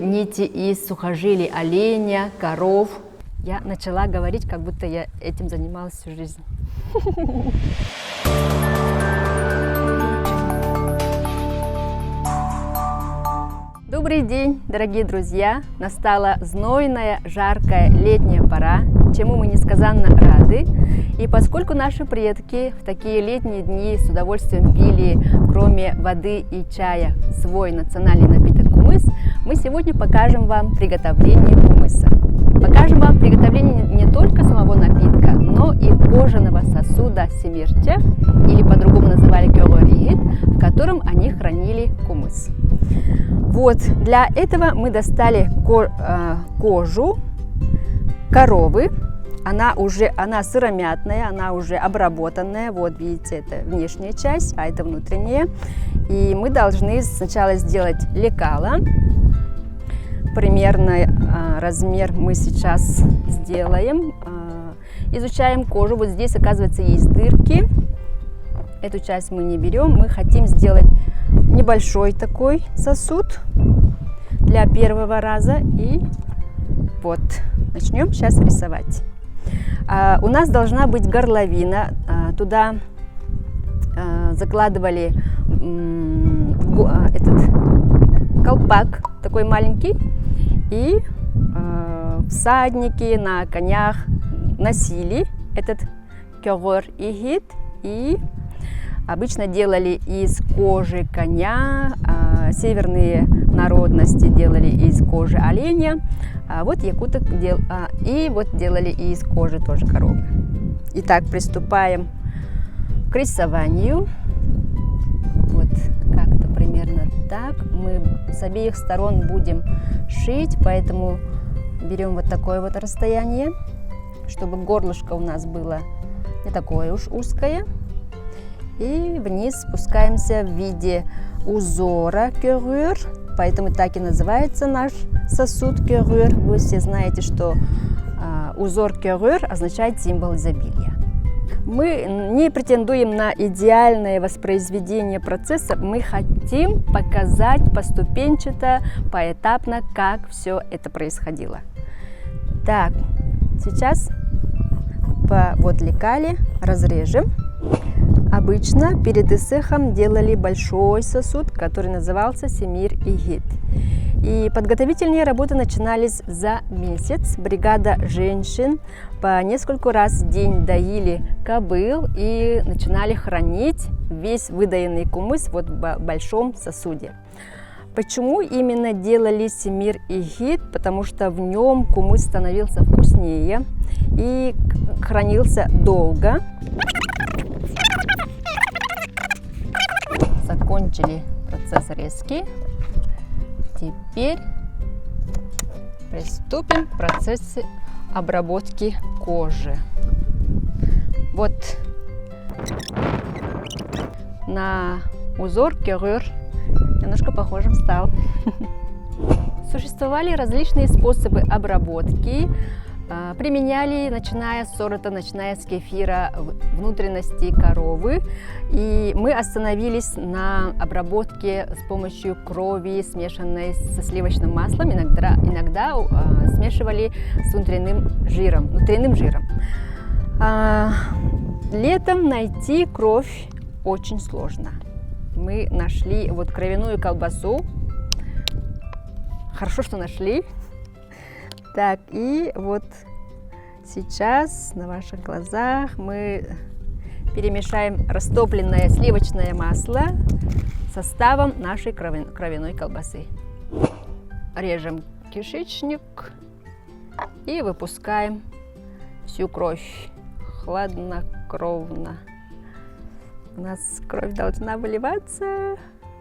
нити из сухожилий оленя, коров. Я начала говорить, как будто я этим занималась всю жизнь. Добрый день, дорогие друзья! Настала знойная, жаркая летняя пора, чему мы несказанно рады. И поскольку наши предки в такие летние дни с удовольствием пили, кроме воды и чая, свой национальный напиток кумыс, мы сегодня покажем вам приготовление кумыса. Покажем вам приготовление не только самого напитка, но и кожаного сосуда семирчах, или по-другому называли кёгоригит, в котором они хранили кумыс. Вот, для этого мы достали кожу коровы. Она сыромятная, она уже обработанная. Вот, видите, это внешняя часть, а это внутренняя. И мы должны сначала сделать лекало. Примерный размер мы сейчас сделаем. Изучаем кожу. Вот здесь, оказывается, есть дырки. Эту часть мы не берем. Мы хотим сделать небольшой такой сосуд для первого раза. И вот, начнем сейчас рисовать. У нас должна быть горловина. Туда закладывали этот колпак такой маленький. И всадники на конях носили этот кёгоригит. И обычно делали из кожи коня, северные народности делали из кожи оленя, а вот якуток делали и из кожи тоже коровы. Итак, приступаем к рисованию. Вот как-то примерно так. Мы с обеих сторон будем шить, поэтому берем вот такое вот расстояние, чтобы горлышко у нас было не такое уж узкое. И вниз спускаемся в виде узора кёгыр, поэтому так и называется наш сосуд кёгыр. Вы все знаете, что узор кёгыр означает символ изобилия. Мы не претендуем на идеальное воспроизведение процесса, мы хотим показать поступенчато, поэтапно, как все это происходило. Так, сейчас по вот лекале разрежем. Обычно перед исыхом делали большой сосуд, который назывался семир-игит. И подготовительные работы начинались за месяц. Бригада женщин по несколько раз в день доили кобыл и начинали хранить весь выдаенный кумыс вот в большом сосуде. Почему именно делали семир-игит? Потому что в нем кумыс становился вкуснее и хранился долго. Закончили процесс резки. Теперь приступим к процессу обработки кожи. Вот на узор кёгыр немножко похожим стал. Существовали различные способы обработки. Применяли, начиная с сорта, начиная с кефира, внутренности коровы. И мы остановились на обработке с помощью крови, смешанной со сливочным маслом. Иногда смешивали с внутренним жиром. Летом найти кровь очень сложно. Мы нашли вот кровяную колбасу. Хорошо, что нашли. Так, и вот сейчас на ваших глазах мы перемешаем растопленное сливочное масло с составом нашей кровяной колбасы. Режем кишечник и выпускаем всю кровь хладнокровно. У нас кровь должна выливаться,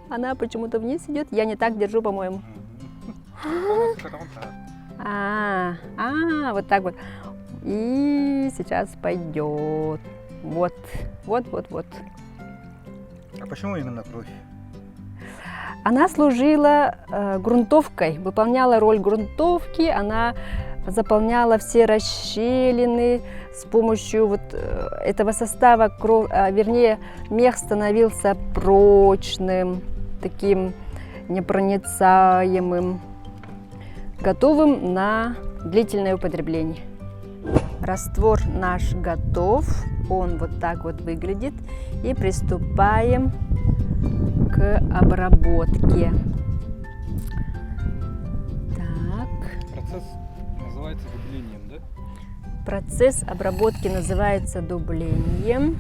она почему-то вниз идет. Я не так держу, по-моему. Вот так вот. И сейчас пойдет. Вот. А почему именно кровь? Она служила грунтовкой, выполняла роль грунтовки. Она заполняла все расщелины с помощью вот этого состава. Мех становился прочным, таким непроницаемым. готовым на длительное употребление. Раствор наш готов, он вот так вот выглядит. И приступаем к обработке. Так. Процесс называется дублением, да? Процесс обработки называется дублением.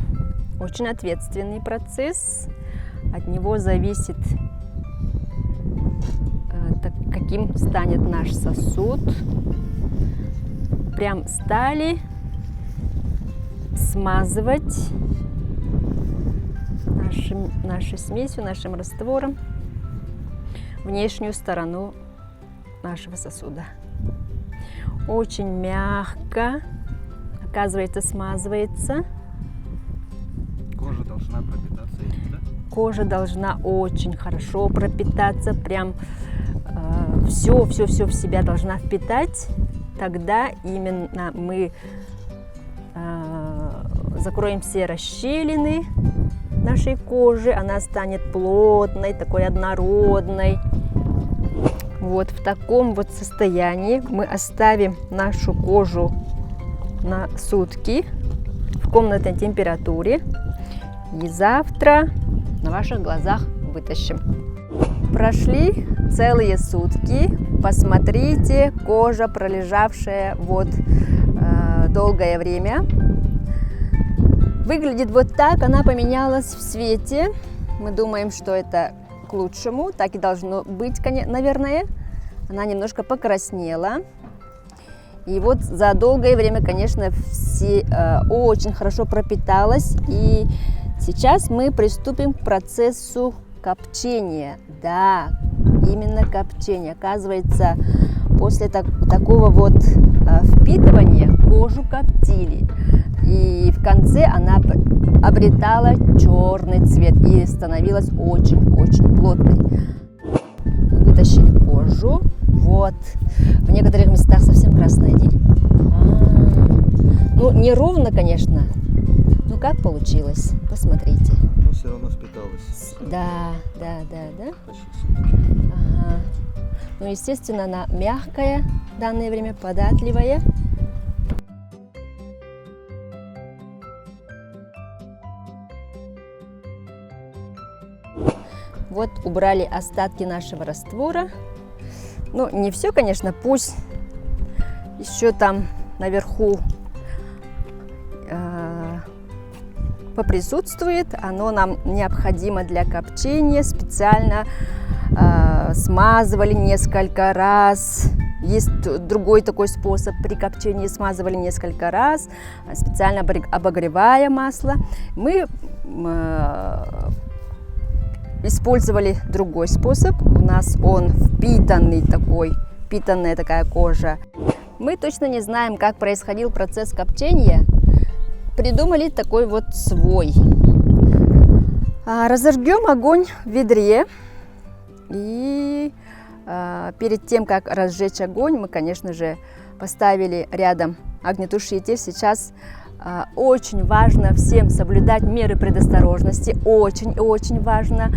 Очень ответственный процесс. От него зависит, каким станет наш сосуд. Прям стали смазывать нашей смесью, нашим раствором внешнюю сторону нашего сосуда. Очень мягко, оказывается, смазывается. Кожа должна пропитаться этим, да? Кожа должна очень хорошо пропитаться, прям все в себя должна впитать. Тогда именно мы закроем все расщелины нашей кожи, она станет плотной, такой однородной. Вот в таком вот состоянии мы оставим нашу кожу на сутки в комнатной температуре и завтра на ваших глазах вытащим. Прошли целые сутки, посмотрите, кожа, пролежавшая вот долгое время, выглядит вот так, она поменялась в цвете. Мы думаем, что это к лучшему, так и должно быть, наверное. Она немножко покраснела. И вот за долгое время, конечно, очень хорошо пропиталась. И сейчас мы приступим к процессу копчения. Да, именно копчение. Оказывается, после такого вот впитывания кожу коптили. И в конце она обретала черный цвет и становилась очень-очень плотной. Вытащили кожу. Вот. В некоторых местах совсем красная. Ну, не ровно, конечно. Ну, как получилось? Посмотрите. Но все равно впиталась. Да. Почти. Ага. Ну, естественно, она мягкая, в данное время податливая. Вот убрали остатки нашего раствора. Ну, не все, конечно, пусть еще там наверху поприсутствует. Оно нам необходимо для копчения. Специально смазывали несколько раз. Есть другой такой способ при копчении, смазывали несколько раз, специально обогревая масло. Мы использовали другой способ. У нас он впитанная такая кожа. Мы точно не знаем, как происходил процесс копчения. Придумали такой вот свой. Разожгем огонь в ведре. И перед тем, как разжечь огонь, мы, конечно же, поставили рядом огнетушитель. Сейчас очень важно всем соблюдать меры предосторожности. Очень важно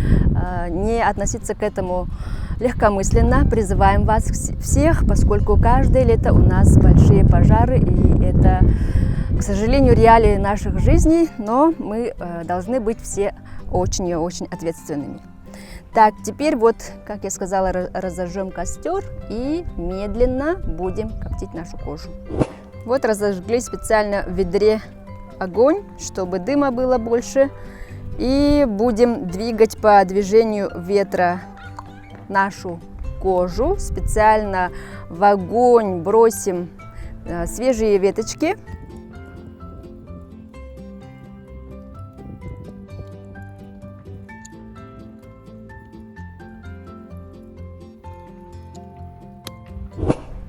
не относиться к этому легкомысленно. Призываем вас всех, поскольку каждое лето у нас большие пожары. И это, к сожалению, реалии наших жизней. Но мы должны быть все очень и очень ответственными. Так, теперь вот, как я сказала, разожжем костер и медленно будем коптить нашу кожу. Вот разожгли специально в ведре огонь, чтобы дыма было больше. И будем двигать по движению ветра нашу кожу. Специально в огонь бросим свежие веточки.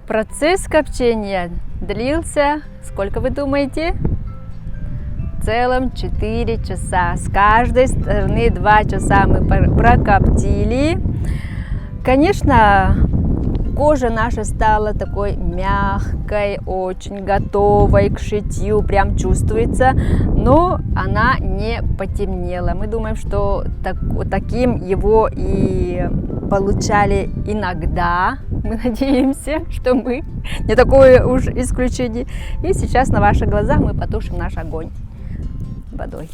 Процесс копчения длился, сколько вы думаете? В целом 4 часа. С каждой стороны 2 часа мы прокоптили. Конечно, кожа наша стала такой мягкой, очень готовой к шитью, прям чувствуется, но она не потемнела. Мы думаем, что таким его и получали иногда Мы надеемся, что мы не такое уж исключение. И сейчас на ваших глазах мы потушим наш огонь водой.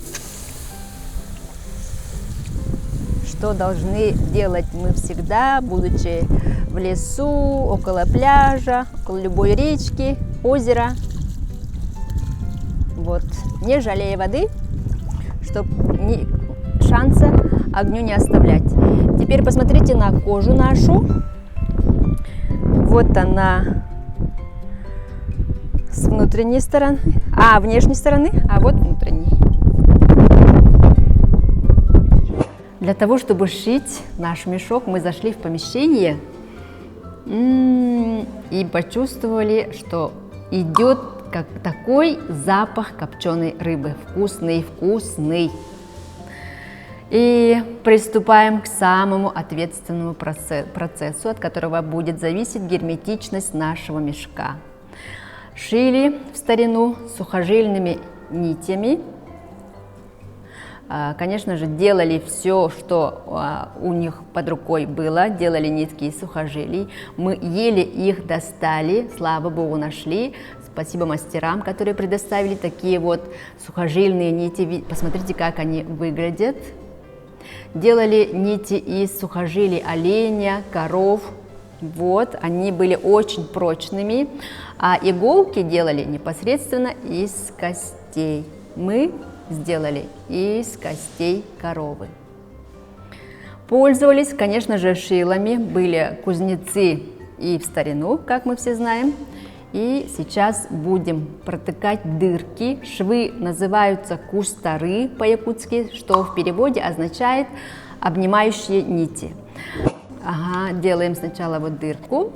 Что должны делать мы всегда, будучи в лесу, около пляжа, около любой речки, озера. Вот. Не жалея воды, чтобы шанса огню не оставлять. Теперь посмотрите на кожу нашу. Вот она с внутренней стороны, внешней стороны, а вот внутренней. Для того, чтобы шить наш мешок, мы зашли в помещение и почувствовали, что идет как такой запах копченой рыбы. Вкусный, вкусный. И приступаем к самому ответственному процессу, от которого будет зависеть герметичность нашего мешка. Шили в старину сухожильными нитями. Конечно же, делали все, что у них под рукой было, делали нитки из сухожилий. Мы еле их достали, слава богу, нашли. Спасибо мастерам, которые предоставили такие вот сухожильные нити. Посмотрите, как они выглядят. Делали нити из сухожилий оленя, коров. Вот, они были очень прочными. А иголки делали непосредственно из костей. Мы сделали из костей коровы. Пользовались, конечно же, шилами. Были кузнецы и в старину, как мы все знаем. И сейчас будем протыкать дырки. Швы называются кустары по-якутски, что в переводе означает обнимающие нити. Делаем сначала вот дырку.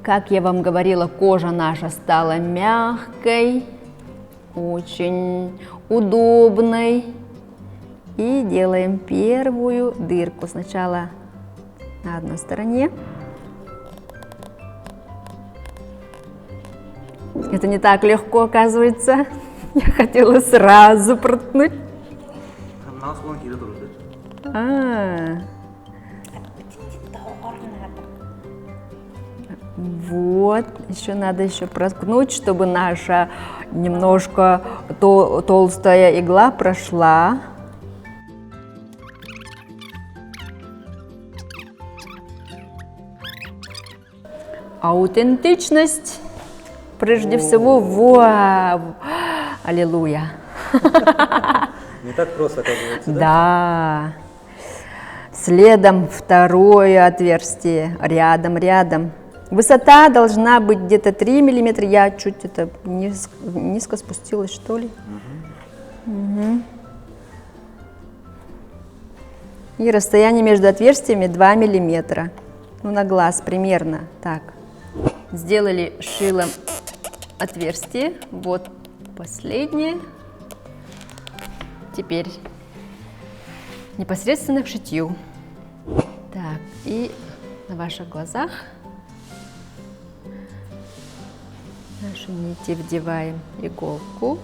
Как я вам говорила, кожа наша стала мягкой, очень удобной. И делаем первую дырку. Сначала на одной стороне. Это не так легко, оказывается. Я хотела сразу проткнуть. Вот, еще надо проткнуть, чтобы наша немножко толстая игла прошла. Аутентичность. Прежде всего, вау! Аллилуйя! Не так просто, оказывается, да? Да. Следом второе отверстие, рядом. Высота должна быть где-то 3 мм. Я чуть низко спустилась, что ли. Угу. И расстояние между отверстиями 2 мм. Ну, на глаз примерно так. Сделали шилом отверстие. Вот последнее. Теперь непосредственно к шитью. Так, и на ваших глазах наши нити вдеваем иголку.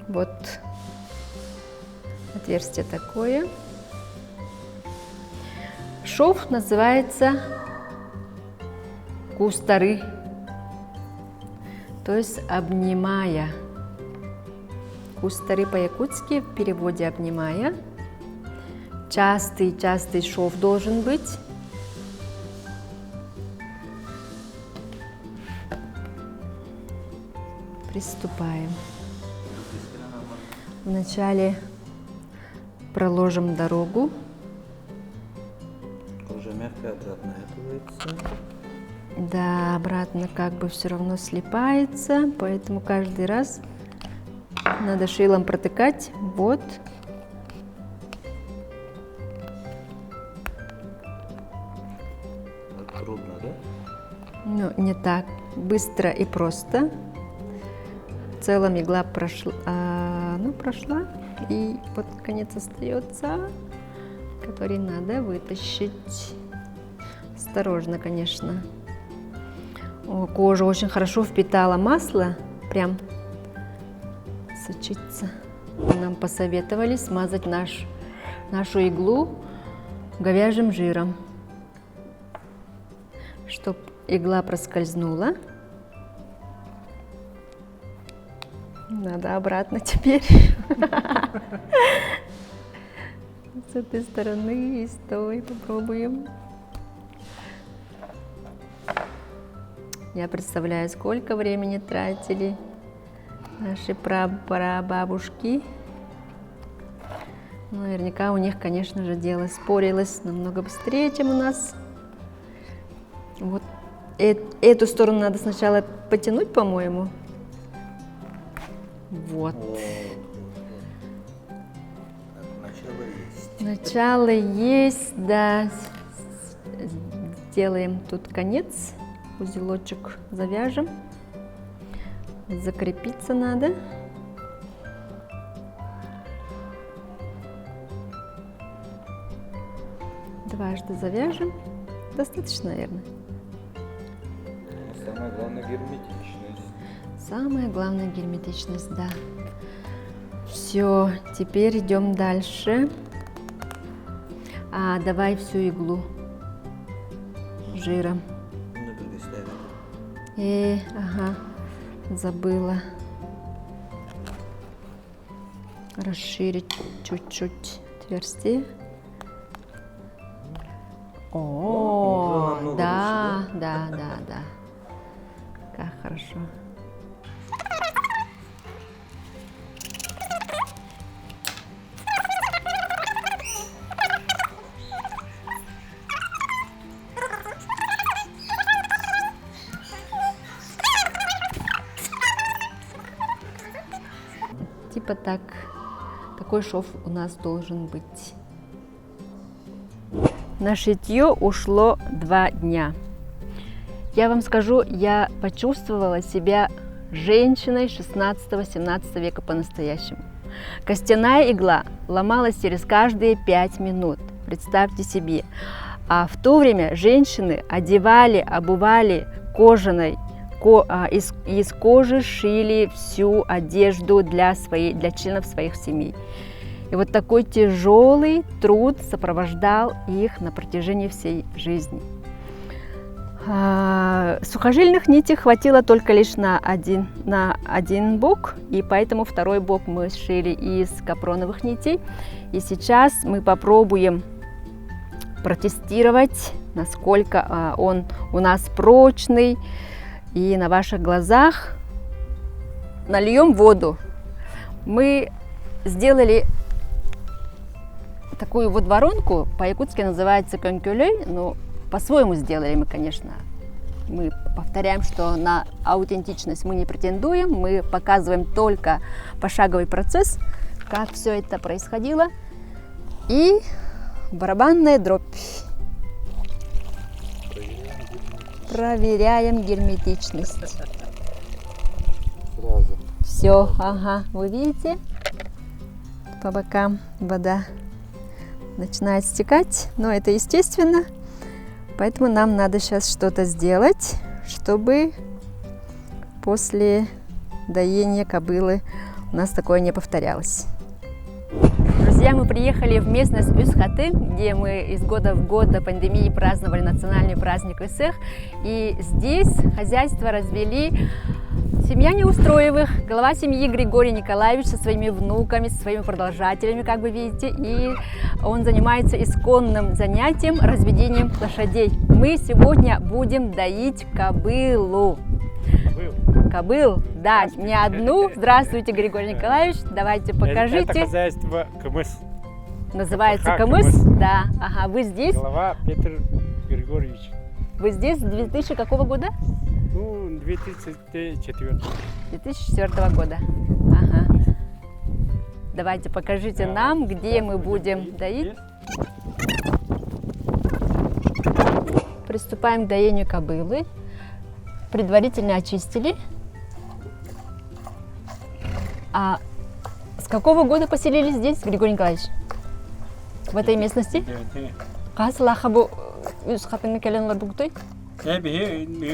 Вот отверстие такое. Шов называется кустары, то есть обнимая. Кустары по-якутски в переводе обнимая. Частый шов должен быть. Приступаем. Вначале проложим дорогу. Кожа мягкая, обратно готовится. Да, обратно как бы все равно слипается, поэтому каждый раз надо шилом протыкать. Вот. Трудно, да? Ну, не так быстро и просто. В целом игла прошла, и вот конец остается, который надо вытащить. Осторожно, конечно. Кожа очень хорошо впитала масло, прям сочится. Нам посоветовали смазать наш нашу иглу говяжьим жиром, чтобы игла проскользнула. Надо обратно теперь. С этой стороны и с той попробуем. Я представляю, сколько времени тратили наши прабабушки. Наверняка у них, конечно же, дело спорилось намного быстрее, чем у нас. Вот эту сторону надо сначала потянуть, по-моему. Вот. Начало есть, да. Сделаем тут конец, узелочек завяжем. Закрепиться надо. Дважды завяжем. Достаточно, наверное. Самое главное герметичность. Самая главная герметичность, да. Все, теперь идем дальше. Давай всю иглу жиром. Ага, забыла. Расширить чуть-чуть отверстие. О, да, лучше, да. Как хорошо. Типа так, такой шов у нас должен быть. На шитье ушло 2 дня. Я вам скажу, я почувствовала себя женщиной 16-17 века по-настоящему. Костяная игла ломалась через каждые 5 минут, представьте себе. А в то время женщины одевали, обували кожаной, из кожи шили всю одежду для членов своих семей. И вот такой тяжелый труд сопровождал их на протяжении всей жизни. Сухожильных нитей хватило только лишь на один бок, и поэтому второй бок мы сшили из капроновых нитей. И сейчас мы попробуем протестировать, насколько он у нас прочный. И на ваших глазах нальем воду. Мы сделали такую вот воронку, по-якутски называется конкюлей, но по-своему сделали мы, конечно. Мы повторяем, что на аутентичность мы не претендуем, мы показываем только пошаговый процесс, как все это происходило. И барабанная дробь. Проверяем герметичность. Сразу. Все, ага, вы видите, по бокам вода начинает стекать, но это естественно, поэтому нам надо сейчас что-то сделать, чтобы после доения кобылы у нас такое не повторялось. Друзья, мы приехали в местность Үсхаты, где мы из года в год до пандемии праздновали национальный праздник Үсэх. И здесь хозяйство развели семья Неустроевых, глава семьи Григорий Николаевич со своими внуками, со своими продолжателями, как вы видите. И он занимается исконным занятием разведением лошадей. Мы сегодня будем доить кобылу. Кобыл, да, не одну. Здравствуйте, Григорий Николаевич, давайте покажите. Это хозяйство КМС. Называется КМС, да. Ага, вы здесь? Глава Петр Григорьевич. Вы здесь с 2000 какого года? Ну, 2004. 2004 года. Ага. Давайте покажите нам, где мы будем доить. Приступаем к доению кобылы. Предварительно очистили. А с какого года поселились здесь, Григорий Николаевич? В этой местности? Касылахабу Үсхатыңа келенлар бүгтэй?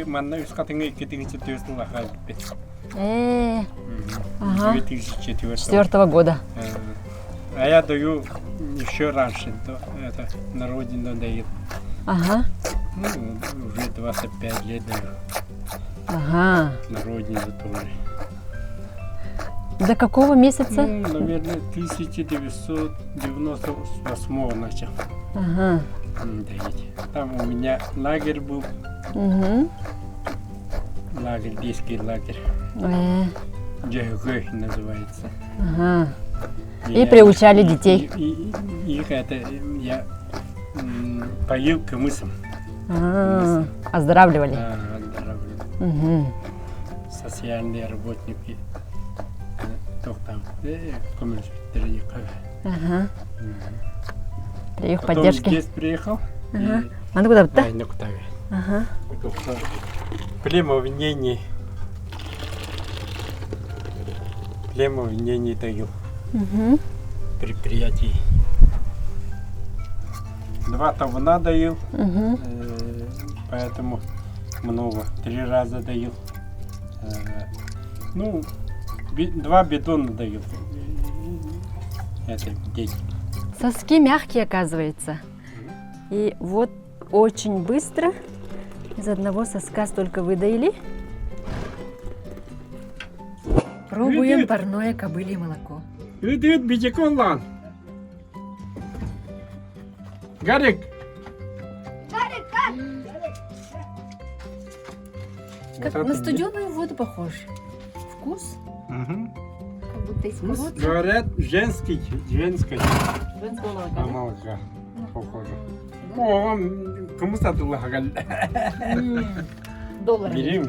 Манна Үсхатыңа 2004 Ага. 2004 года. А я даю еще раньше, это на родину даю. Ага. Ну, уже 25 лет даю. Ага. На родину тоже. До какого месяца? Ну, наверное, 1998 начал Ага. доить. Там у меня лагерь был, Угу. лагерь, детский лагерь. Джайгой называется. Ага. И Я- приучали детей. Их это я поил кымысом. Оздоравливали. Да, оздоравливал. Угу. Социальные работники. Там, коммерческие. Ага. При их Потом поддержке. здесь приехал. Ага. А ну куда? Да, на Кутаве. Ага. Племовнение даю Угу. предприятий. 2 табуна даю, Угу. поэтому много. 3 раза даю. Ну, 2 бидона даю. Это в день. Соски мягкие, оказывается. И вот очень быстро из одного соска столько выдаили. Пробуем Привет. парное кобылье молоко. Привет, Битякон. Гарик! Как на студеную воду похож. Вкус, Угу. как будто из колодца. Говорят, женское Женского молока, да? молоко. Похоже. О, кому статула хагаль? Доллары. Берем.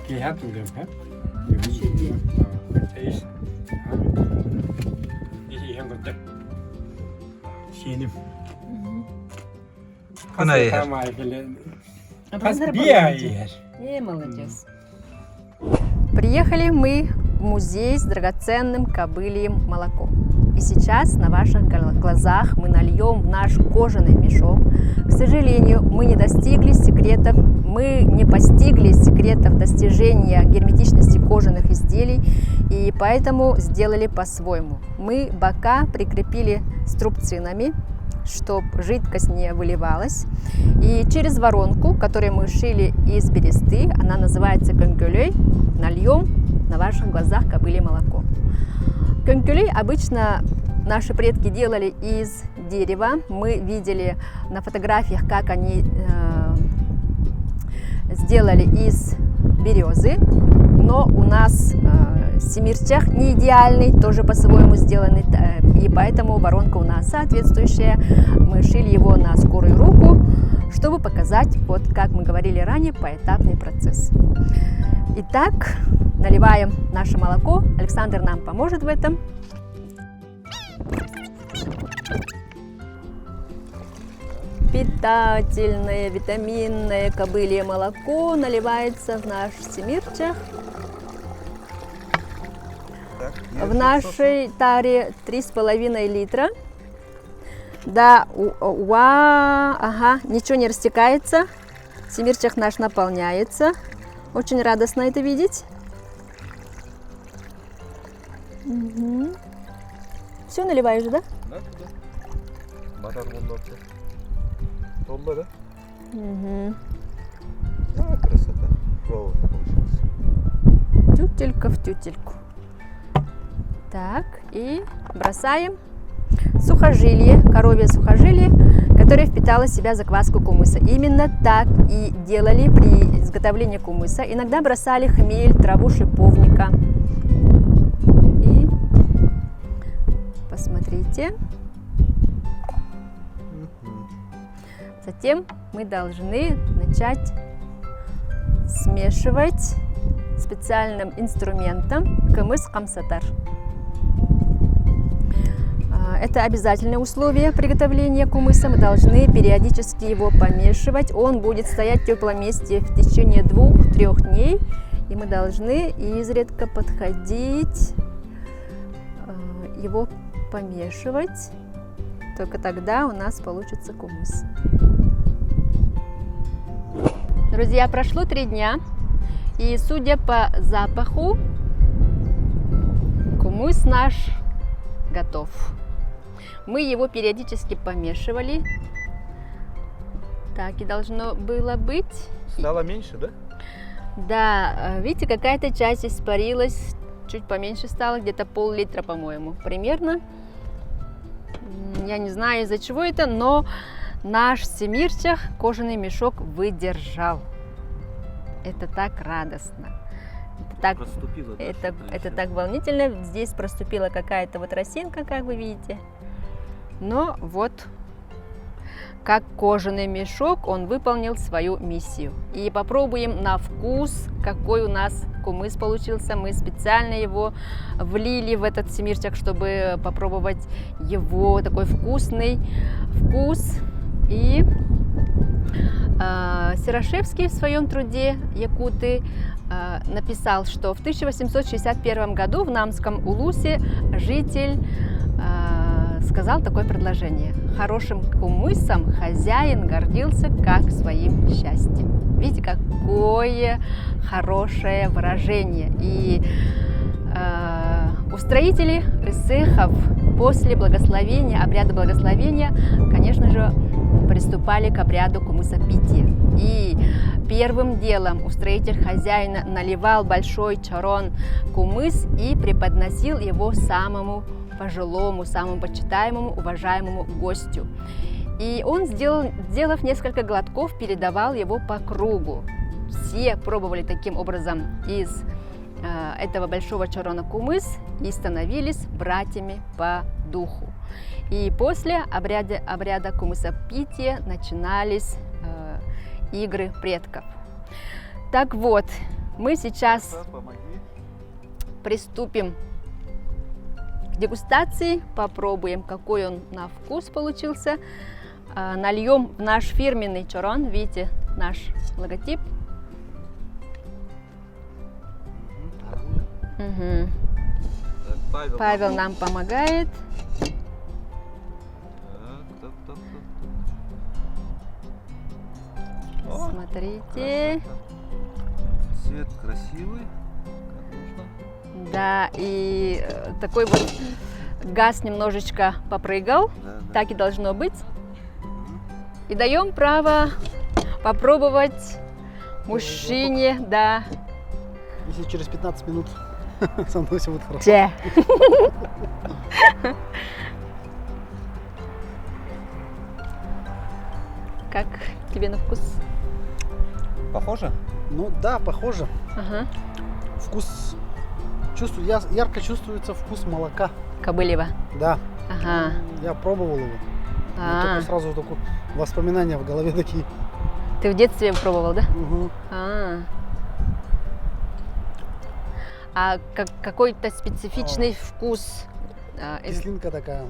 Кият удем, а? Чудо. Сеним. Кына yer. А Аз потом бияешь. молодец. Приехали мы в музей с драгоценным кобыльем молоком. И сейчас на ваших глазах мы нальем в наш кожаный мешок. К сожалению, мы не постигли секретов достижения герметичности кожаных изделий, и поэтому сделали по-своему. Мы бока прикрепили струбцинами, чтобы жидкость не выливалась. И через воронку, которую мы шили из бересты, она называется конкюлей, нальем на ваших глазах кобылье молоко. Конкюлей обычно наши предки делали из дерева. Мы видели на фотографиях, как они сделали из березы. Но у нас семирчах не идеальный, тоже по-своему сделанный, и поэтому воронка у нас соответствующая. Мы шили его на скорую руку, чтобы показать, вот как мы говорили ранее, поэтапный процесс. Итак, наливаем наше молоко. Александр нам поможет в этом. Питательное, витаминное кобылье молоко наливается в наш семирчах. В нашей таре 3,5 литра. Да, ага, ничего не растекается. Семирчах наш наполняется. Очень радостно это видеть. Угу. Все наливаешь, да? Да, да. Бадар bundan Толла, да? Угу. Да, красота. Вау, получилось. Тютелька в тютельку. Так, и бросаем сухожилие, коровье сухожилие, которое впитало в себя закваску кумыса. Именно так и делали при изготовлении кумыса. Иногда бросали хмель, траву шиповника. И посмотрите. Затем мы должны начать смешивать специальным инструментом кымыс камсатар. Это обязательное условие приготовления кумыса. Мы должны периодически его помешивать. Он будет стоять в теплом месте в течение 2-3 дней. И мы должны изредка подходить, его помешивать. Только тогда у нас получится кумыс. Друзья, прошло 3 дня. И судя по запаху, кумыс наш готов. Мы его периодически помешивали. Так и должно было быть. Стало меньше, да? Да, видите, какая-то часть испарилась, чуть поменьше стало, где-то пол-литра, по-моему, примерно. Я не знаю, из-за чего это, но наш семирчах кожаный мешок выдержал. Это так радостно. Проступило, да, Это так волнительно. Здесь проступила какая-то вот росинка, как вы видите. Но вот, как кожаный мешок, он выполнил свою миссию. И попробуем на вкус, какой у нас кумыс получился. Мы специально его влили в этот семирчак, чтобы попробовать его такой вкусный вкус. И Серошевский в своем труде «Якуты» написал, что в 1861 году в Намском Улусе житель сказал такое предложение: «Хорошим кумысом хозяин гордился как своим счастьем». Видите, какое хорошее выражение. И устроители Исехов после благословения, обряда благословения, конечно же, приступали к обряду кумысопития. И первым делом устроитель хозяина наливал большой чарон кумыс и преподносил его самому пожилому, самому почитаемому, уважаемому гостю. И он, сделав несколько глотков, передавал его по кругу. Все пробовали таким образом из этого большого чарона кумыс и становились братьями по духу. И после обряда кумысопития начинались игры предков. Так вот, мы сейчас приступим к дегустации, попробуем, какой он на вкус получился. Нальем в наш фирменный чарон, видите, наш логотип. Угу. Павел нам помогает. Смотрите. Цвет красивый, как нужно. Да, и такой вот газ немножечко попрыгал, Да. так и должно быть. И даем право попробовать мужчине, да. Если через 15 минут со мной все будет хорошо. Че. Как тебе на вкус? Похоже? Ну да, похоже. Ага. Вкус ярко чувствуется вкус молока. Кобылева. Да. Ага. Я пробовал его. А, Только сразу такое воспоминания в голове такие. ты в детстве пробовал, да? Угу. А какой-то специфичный вкус Кислинка такая.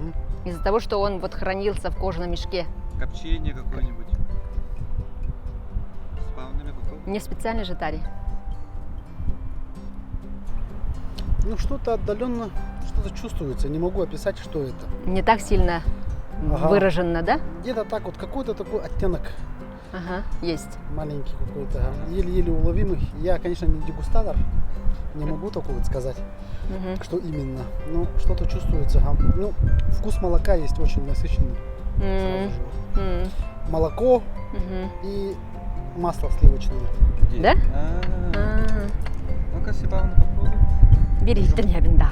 из-за того, что он вот хранился в кожаном мешке? Копчение какое-нибудь. С павными какого? Не специальный же тари. Ну что-то отдаленно, что-то чувствуется. Не могу описать, что это. Не так сильно Ага. выраженно, да? Где-то так вот, какой-то такой оттенок Ага, есть. маленький какой-то, еле-еле уловимый. Я, конечно, не дегустатор, не могу такого вот сказать, Мгм. что именно. Ну, что-то чувствуется. Ну, вкус молока есть очень насыщенный. М, Сразу же. м, Молоко мгм. и масло сливочное. Да? А, А, Ну-ка, Сипавна, попробуй. Бери тренябин, да.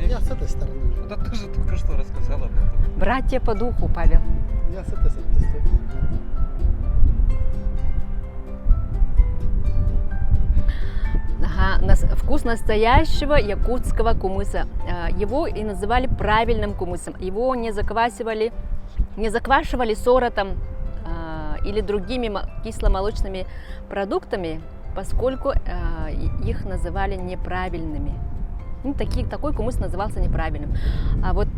Я с этой стороны уже. Да ты же только что рассказала об этом. Братья по духу, Павел. Я с этой стороны. Ага, вкус настоящего якутского кумыса. Его и называли правильным кумысом. Его не заквашивали соротом или другими кисломолочными продуктами, поскольку их называли неправильными. Ну, такой кумыс назывался неправильным. А вот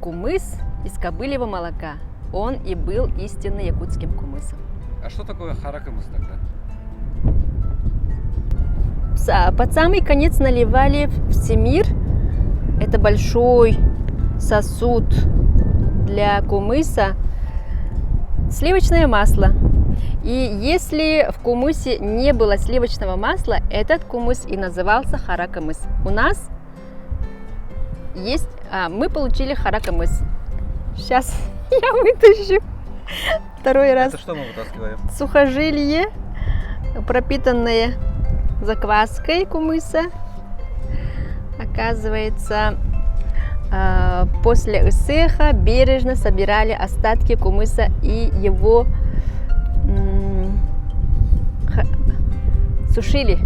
кумыс из кобыльего молока, он и был истинно якутским кумысом. А что такое харакамыс тогда? Под самый конец наливали в семир. Это большой сосуд для кумыса. Сливочное масло. И если в кумысе не было сливочного масла, этот кумыс и назывался харакамыс. У нас есть, мы получили харакамыс. Сейчас я вытащу второй раз. Это что мы вытаскиваем? Сухожилие, пропитанное закваской кумыса. Оказывается, после исыха бережно собирали остатки кумыса и его сушили.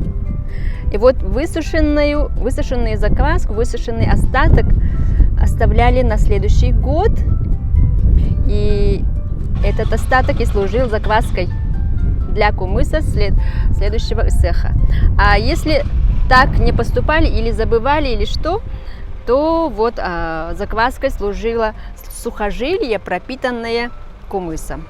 И вот высушенную закваску, высушенный остаток оставляли на следующий год. И этот остаток и служил закваской для кумыса следующего исыха. А если так не поступали или забывали, или что, то вот закваской служило сухожилие, пропитанное кумысом.